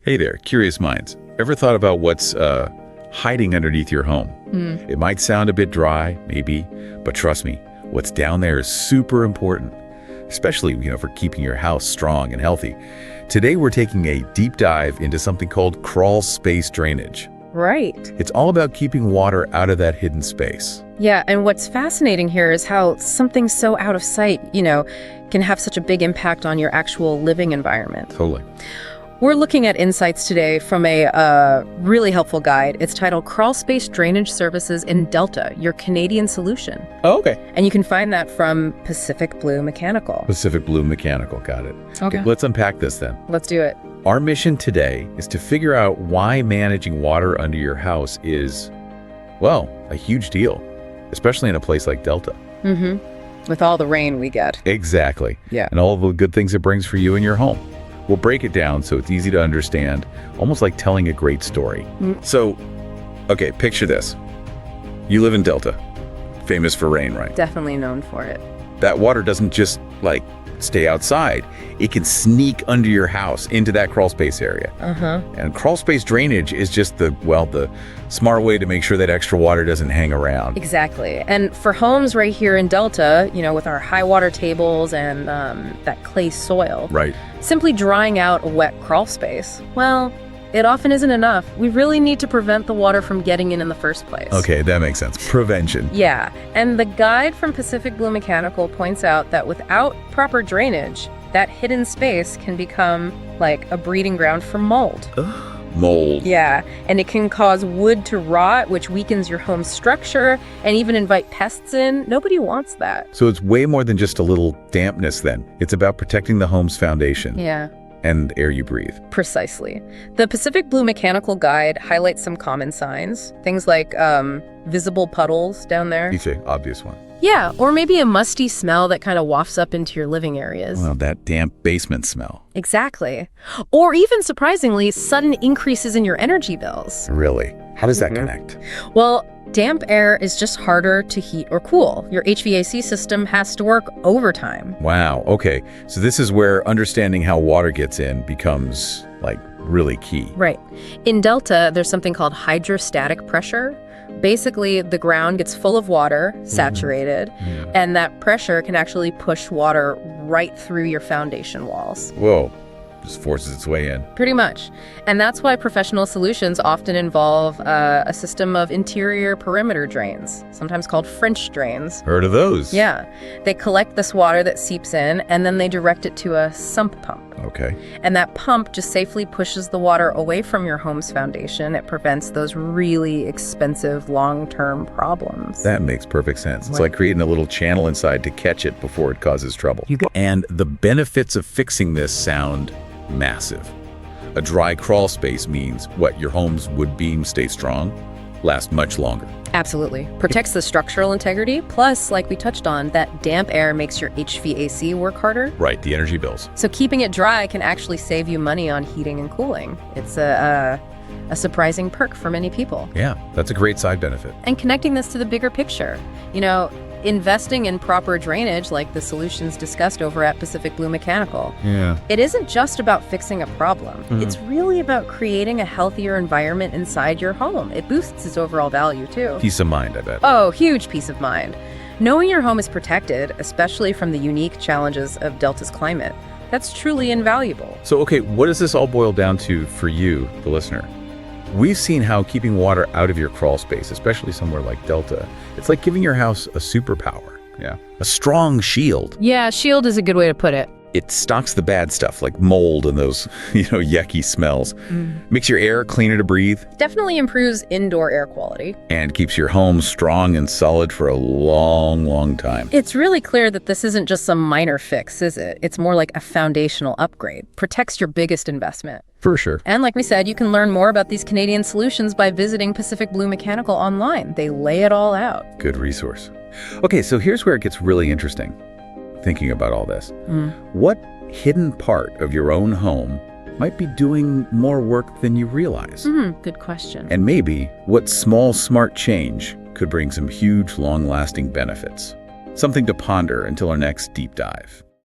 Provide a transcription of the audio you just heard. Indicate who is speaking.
Speaker 1: Hey there, curious minds. Ever thought about what's hiding underneath your home? It might sound a bit dry, maybe, but trust me, what's down there is super important, especially, for keeping your house strong and healthy. Today, we're taking a deep dive into something called crawl space drainage.
Speaker 2: Right.
Speaker 1: It's all about keeping water out of that hidden space.
Speaker 2: Yeah, and what's fascinating here is how something so out of sight, can have such a big impact on your actual living environment.
Speaker 1: Totally.
Speaker 2: We're looking at insights today from a really helpful guide. It's titled Crawl Space Drainage Services in Delta, Your Canadian Solution.
Speaker 1: Oh, okay.
Speaker 2: And you can find that from Pacific Blue Mechanical.
Speaker 1: Pacific Blue Mechanical, got it.
Speaker 2: Okay.
Speaker 1: Let's unpack this then.
Speaker 2: Let's do it.
Speaker 1: Our mission today is to figure out why managing water under your house is, well, a huge deal, especially in a place like Delta.
Speaker 2: With all the rain we get.
Speaker 1: Exactly.
Speaker 2: Yeah.
Speaker 1: And all the good things it brings for you and your home. We'll break it down so it's easy to understand, almost like telling a great story. So, okay, picture this. You live in Delta, famous for rain, right?
Speaker 2: Definitely known for it.
Speaker 1: That water doesn't just, stay outside. It can sneak under your house into that crawl space area. And crawl space drainage is just the smart way to make sure that extra water doesn't hang around.
Speaker 2: Exactly. And for homes right here in Delta, with our high water tables and that clay soil,
Speaker 1: Right.
Speaker 2: simply drying out a wet crawl space, well, it often isn't enough. We really need to prevent the water from getting in the first place.
Speaker 1: Okay, that makes sense. Prevention.
Speaker 2: Yeah, and the guide from Pacific Blue Mechanical points out that without proper drainage, that hidden space can become like a breeding ground for mold.
Speaker 1: Mold.
Speaker 2: Yeah, and it can cause wood to rot, which weakens your home's structure and even invite pests in. Nobody wants that.
Speaker 1: So it's way more than just a little dampness then. It's about protecting the home's foundation.
Speaker 2: Yeah.
Speaker 1: And air you breathe.
Speaker 2: Precisely. The Pacific Blue Mechanical Guide highlights some common signs, things like visible puddles down there.
Speaker 1: You say, obvious one.
Speaker 2: Yeah, or maybe a musty smell that kind of wafts up into your living areas.
Speaker 1: Well, that damp basement smell.
Speaker 2: Exactly. Or even surprisingly, sudden increases in your energy bills.
Speaker 1: Really? How does that connect?
Speaker 2: Well, damp air is just harder to heat or cool. Your HVAC system has to work overtime.
Speaker 1: Wow, okay. So this is where understanding how water gets in becomes, really key.
Speaker 2: Right. In Delta, there's something called hydrostatic pressure. Basically, the ground gets full of water, saturated, and that pressure can actually push water right through your foundation walls.
Speaker 1: Whoa. Just forces its way in.
Speaker 2: Pretty much. And that's why professional solutions often involve a system of interior perimeter drains, sometimes called French drains.
Speaker 1: Heard of those?
Speaker 2: Yeah. They collect this water that seeps in, and then they direct it to a sump pump.
Speaker 1: Okay.
Speaker 2: And that pump just safely pushes the water away from your home's foundation. It prevents those really expensive long-term problems.
Speaker 1: That makes perfect sense. It's like creating a little channel inside to catch it before it causes trouble. And the benefits of fixing this sound massive. A dry crawl space means what? Your home's wood beams stay strong, last much longer.
Speaker 2: Absolutely. Protects the structural integrity. Plus, like we touched on, that damp air makes your HVAC work harder.
Speaker 1: Right, the energy bills.
Speaker 2: So keeping it dry can actually save you money on heating and cooling. It's a surprising perk for many people.
Speaker 1: Yeah, that's a great side benefit.
Speaker 2: And connecting this to the bigger picture, investing in proper drainage like the solutions discussed over at Pacific Blue Mechanical.
Speaker 1: Yeah.
Speaker 2: It isn't just about fixing a problem. It's really about creating a healthier environment inside your home. It boosts its overall value too.
Speaker 1: Peace of mind, I bet.
Speaker 2: Oh, huge peace of mind. Knowing your home is protected, especially from the unique challenges of Delta's climate, that's truly invaluable.
Speaker 1: So, okay, what does this all boil down to for you, the listener? We've seen how keeping water out of your crawl space, especially somewhere like Delta, it's like giving your house a superpower. Yeah. A strong shield.
Speaker 2: Yeah, shield is a good way to put it.
Speaker 1: It stocks the bad stuff like mold and those, yucky smells. Makes your air cleaner to breathe.
Speaker 2: Definitely improves indoor air quality.
Speaker 1: And keeps your home strong and solid for a long, long time.
Speaker 2: It's really clear that this isn't just some minor fix, is it? It's more like a foundational upgrade. Protects your biggest investment.
Speaker 1: For sure.
Speaker 2: And like we said, you can learn more about these Canadian solutions by visiting Pacific Blue Mechanical online. They lay it all out.
Speaker 1: Good resource. Okay, so here's where it gets really interesting. Thinking about all this. What hidden part of your own home might be doing more work than you realize?
Speaker 2: Good question.
Speaker 1: And maybe what small, smart change could bring some huge, long-lasting benefits? Something to ponder until our next deep dive.